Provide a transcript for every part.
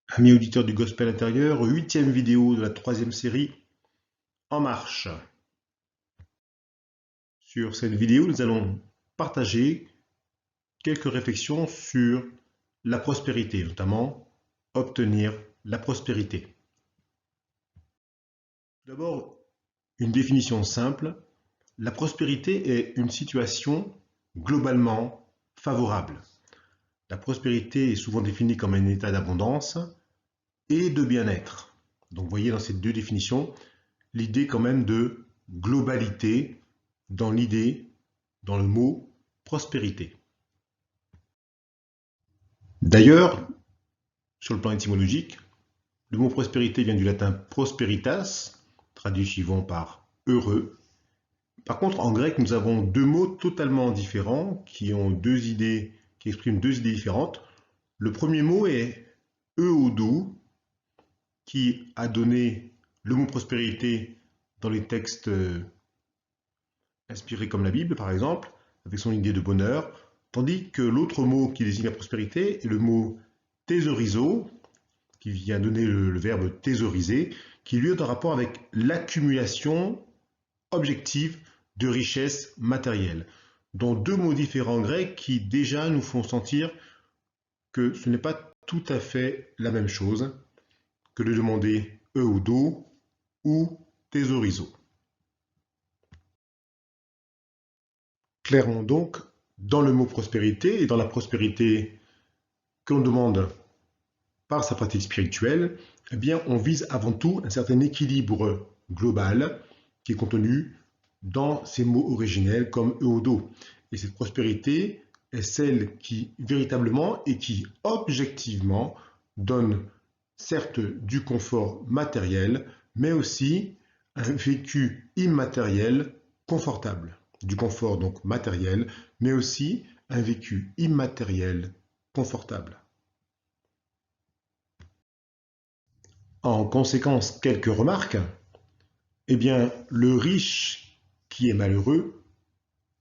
Amis auditeurs du Gospel intérieur, 8e vidéo de la 3e série En marche. Sur cette vidéo, nous allons partager quelques réflexions sur la prospérité, notamment obtenir la prospérité. D'abord, une définition simple. La prospérité est une situation globalement favorable. La prospérité est souvent définie comme un état d'abondance et de bien-être. Donc vous voyez dans ces deux définitions l'idée quand même de globalité dans l'idée, dans le mot prospérité. D'ailleurs, sur le plan étymologique, le mot prospérité vient du latin prosperitas, traduit suivant par heureux. Par contre, en grec, nous avons deux mots totalement différents qui expriment deux idées différentes. Le premier mot est euodo, qui a donné le mot prospérité dans les textes inspirés comme la Bible, par exemple, avec son idée de bonheur, tandis que l'autre mot qui désigne la prospérité est le mot thésaurizo, qui vient donner le verbe thésauriser, qui lui est en rapport avec l'accumulation objective de richesses matérielles. Donc deux mots différents grecs qui déjà nous font sentir que ce n'est pas tout à fait la même chose que de demander eudo ou thésaurizo. Clairement donc, dans le mot prospérité et dans la prospérité que l'on demande par sa pratique spirituelle, eh bien, on vise avant tout un certain équilibre global qui est contenu dans ces mots originels comme eudo. Et cette prospérité est celle qui véritablement et qui objectivement donne certes du confort matériel, mais aussi un vécu immatériel confortable. Du confort donc matériel, mais aussi un vécu immatériel confortable. En conséquence, quelques remarques. Eh bien, le riche qui est malheureux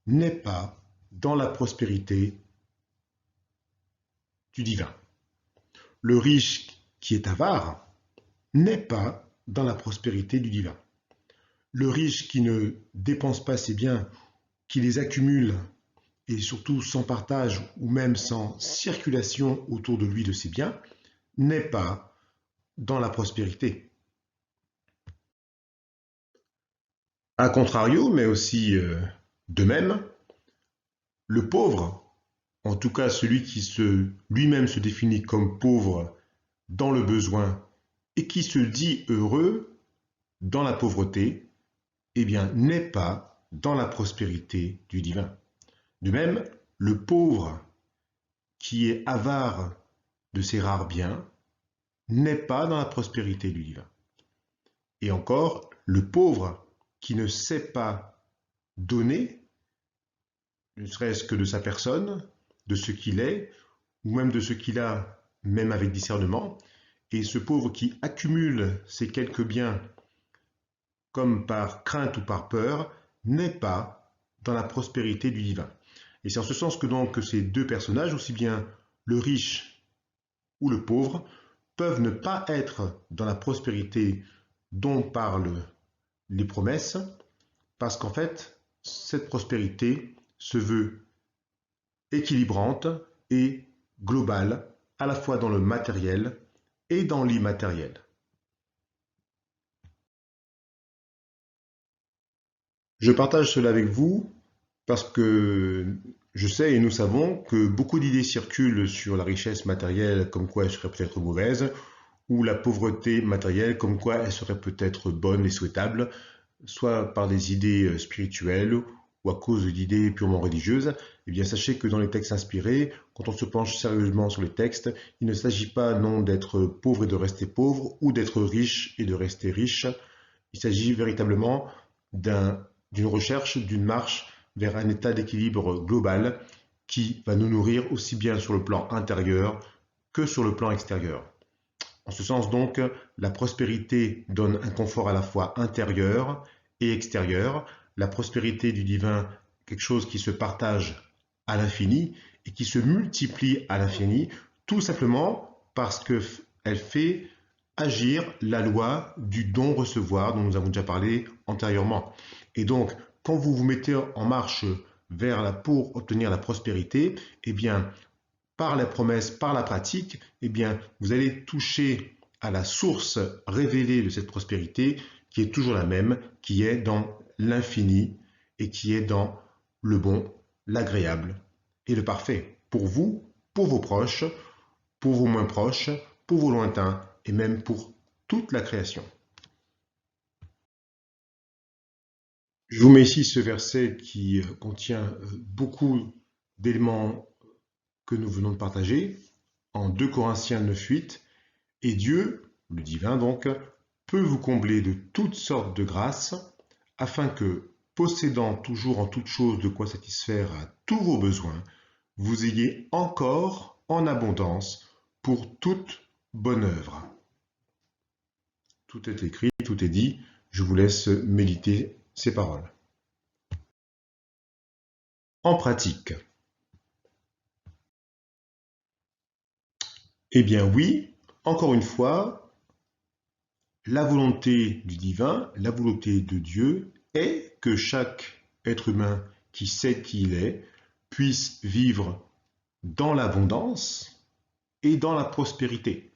n'est pas dans la prospérité du divin. Le riche qui est avare n'est pas dans la prospérité du divin. Le riche qui ne dépense pas ses biens, qui les accumule et surtout sans partage ou même sans circulation autour de lui de ses biens, n'est pas dans la prospérité. A contrario, mais aussi de même, le pauvre, en tout cas celui qui lui-même se définit comme pauvre dans le besoin et qui se dit heureux dans la pauvreté, eh bien, n'est pas dans la prospérité du divin. De même, le pauvre qui est avare de ses rares biens n'est pas dans la prospérité du divin. Et encore, le pauvre qui ne sait pas donner, ne serait-ce que de sa personne, de ce qu'il est, ou même de ce qu'il a, même avec discernement, et ce pauvre qui accumule ses quelques biens comme par crainte ou par peur, n'est pas dans la prospérité du divin. Et c'est en ce sens que donc ces deux personnages, aussi bien le riche ou le pauvre, peuvent ne pas être dans la prospérité dont parlent les promesses, parce qu'en fait, cette prospérité se veut équilibrante et globale, à la fois dans le matériel et dans l'immatériel. Je partage cela avec vous parce que je sais et nous savons que beaucoup d'idées circulent sur la richesse matérielle comme quoi elle serait peut-être mauvaise, ou la pauvreté matérielle comme quoi elle serait peut-être bonne et souhaitable, soit par des idées spirituelles ou à cause d'idées purement religieuses. Eh bien, sachez que dans les textes inspirés, quand on se penche sérieusement sur les textes, il ne s'agit pas non d'être pauvre et de rester pauvre, ou d'être riche et de rester riche. Il s'agit véritablement d'une recherche, d'une marche vers un état d'équilibre global qui va nous nourrir aussi bien sur le plan intérieur que sur le plan extérieur. En ce sens donc, la prospérité donne un confort à la fois intérieur et extérieur. La prospérité du divin, quelque chose qui se partage à l'infini et qui se multiplie à l'infini, tout simplement parce que elle fait agir la loi du don-recevoir dont nous avons déjà parlé antérieurement. Et donc, quand vous vous mettez en marche pour obtenir la prospérité, eh bien, par la promesse, par la pratique, eh bien, vous allez toucher à la source révélée de cette prospérité qui est toujours la même, qui est dans l'infini et qui est dans le bon, l'agréable et le parfait pour vous, pour vos proches, pour vos moins proches, pour vos lointains et même pour toute la création. Je vous mets ici ce verset qui contient beaucoup d'éléments que nous venons de partager en 2 Corinthiens 9:8. Et Dieu, le divin donc, peut vous combler de toutes sortes de grâces, afin que, possédant toujours en toutes choses de quoi satisfaire à tous vos besoins, vous ayez encore en abondance pour toute bonne œuvre. Tout est écrit, tout est dit, je vous laisse méditer ces paroles. En pratique. Eh bien oui, encore une fois, la volonté du divin, la volonté de Dieu est que chaque être humain qui sait qui il est puisse vivre dans l'abondance et dans la prospérité.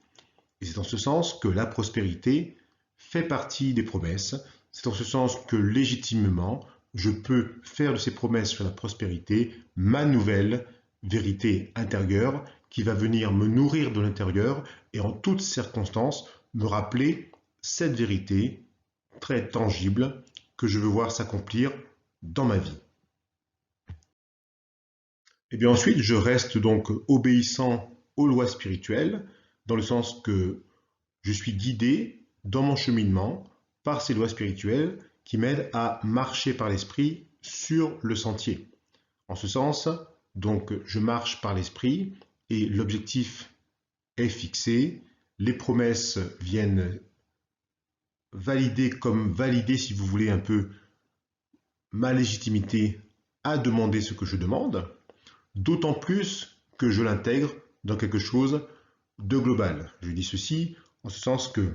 Et c'est en ce sens que la prospérité fait partie des promesses. C'est en ce sens que légitimement, je peux faire de ces promesses sur la prospérité ma nouvelle vérité intérieure qui va venir me nourrir de l'intérieur et en toutes circonstances me rappeler cette vérité très tangible que je veux voir s'accomplir dans ma vie. Et bien ensuite, je reste donc obéissant aux lois spirituelles, dans le sens que je suis guidé dans mon cheminement par ces lois spirituelles qui m'aident à marcher par l'esprit sur le sentier. En ce sens, donc, je marche par l'esprit et l'objectif est fixé. Les promesses viennent valider, si vous voulez, un peu ma légitimité à demander ce que je demande, d'autant plus que je l'intègre dans quelque chose de global. Je dis ceci en ce sens que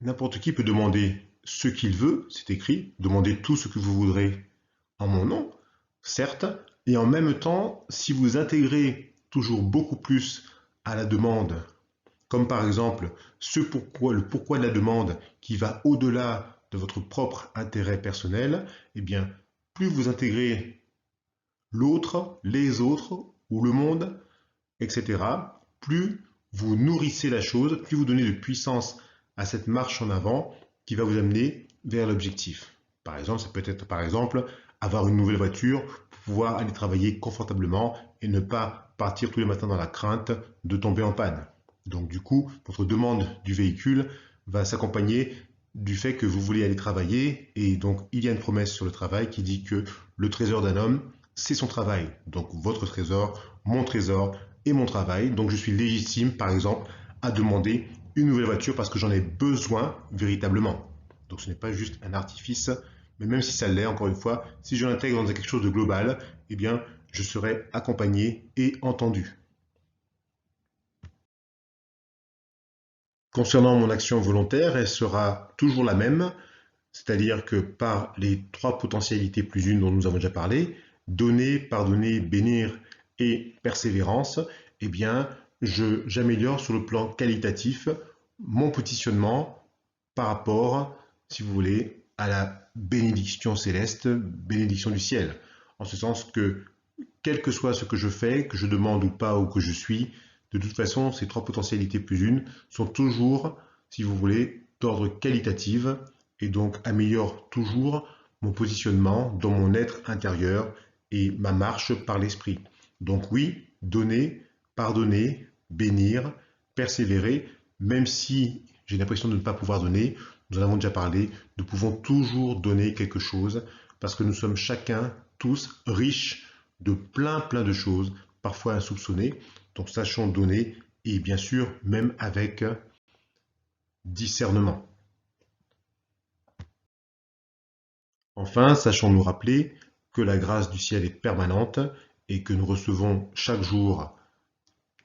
n'importe qui peut demander ce qu'il veut, c'est écrit, demandez tout ce que vous voudrez en mon nom, certes, et en même temps, si vous intégrez toujours beaucoup plus à la demande, comme par exemple le pourquoi de la demande qui va au-delà de votre propre intérêt personnel, eh bien, plus vous intégrez l'autre, les autres ou le monde, etc., plus vous nourrissez la chose, plus vous donnez de puissance à cette marche en avant qui va vous amener vers l'objectif. Par exemple, ça peut être par exemple avoir une nouvelle voiture pour pouvoir aller travailler confortablement et ne pas partir tous les matins dans la crainte de tomber en panne. Donc du coup, votre demande du véhicule va s'accompagner du fait que vous voulez aller travailler et donc il y a une promesse sur le travail qui dit que le trésor d'un homme, c'est son travail. Donc votre trésor, mon trésor et mon travail. Donc je suis légitime, par exemple, à demander une nouvelle voiture parce que j'en ai besoin véritablement. Donc ce n'est pas juste un artifice, mais même si ça l'est, encore une fois, si je l'intègre dans quelque chose de global, eh bien, je serai accompagné et entendu. Concernant mon action volontaire, elle sera toujours la même, c'est-à-dire que par les 3 potentialités plus une dont nous avons déjà parlé, donner, pardonner, bénir et persévérance, eh bien, j'améliore sur le plan qualitatif mon positionnement par rapport, si vous voulez, à la bénédiction céleste, bénédiction du ciel. En ce sens que, quel que soit ce que je fais, que je demande ou pas, ou que je suis, de toute façon, ces 3 potentialités plus une sont toujours, si vous voulez, d'ordre qualitatif et donc améliorent toujours mon positionnement dans mon être intérieur et ma marche par l'esprit. Donc oui, donner, pardonner, bénir, persévérer, même si j'ai l'impression de ne pas pouvoir donner, nous en avons déjà parlé, nous pouvons toujours donner quelque chose parce que nous sommes chacun, tous, riches de plein de choses, parfois insoupçonnées. Donc sachons donner et bien sûr même avec discernement. Enfin, sachons nous rappeler que la grâce du ciel est permanente et que nous recevons chaque jour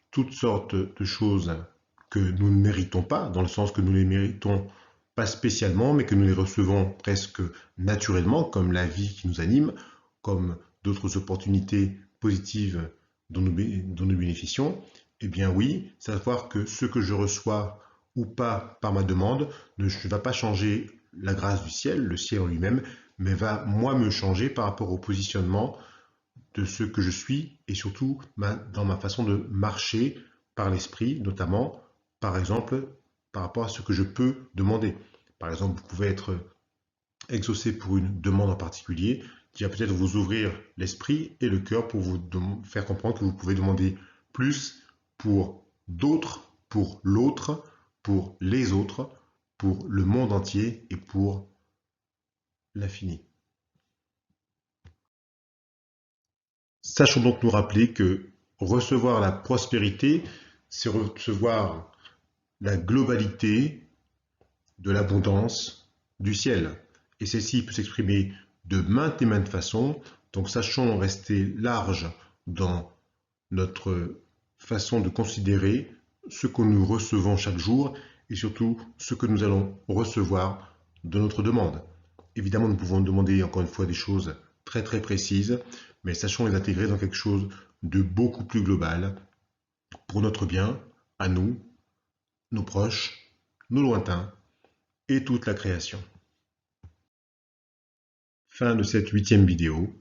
toutes sortes de choses que nous ne méritons pas, dans le sens que nous les méritons pas spécialement, mais que nous les recevons presque naturellement, comme la vie qui nous anime, comme d'autres opportunités positives dont nous bénéficions, eh bien oui, savoir que ce que je reçois ou pas par ma demande ne va pas changer la grâce du ciel, le ciel en lui-même, mais va moi me changer par rapport au positionnement de ce que je suis et surtout dans ma façon de marcher par l'esprit, notamment, par exemple, par rapport à ce que je peux demander. Par exemple, vous pouvez être exaucé pour une demande en particulier qui va peut-être vous ouvrir l'esprit et le cœur pour vous faire comprendre que vous pouvez demander plus pour d'autres, pour l'autre, pour les autres, pour le monde entier et pour l'infini. Sachons donc nous rappeler que recevoir la prospérité, c'est recevoir la globalité de l'abondance du ciel. Et celle-ci peut s'exprimer de maintes façons, donc sachons rester large dans notre façon de considérer ce que nous recevons chaque jour et surtout ce que nous allons recevoir de notre demande. Évidemment, nous pouvons demander encore une fois des choses très précises, mais sachons les intégrer dans quelque chose de beaucoup plus global pour notre bien, à nous, nos proches, nos lointains et toute la création. Fin de cette 8e vidéo.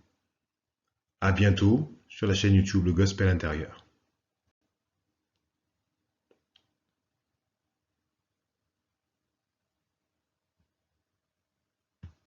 À bientôt sur la chaîne YouTube Le Gospel Intérieur.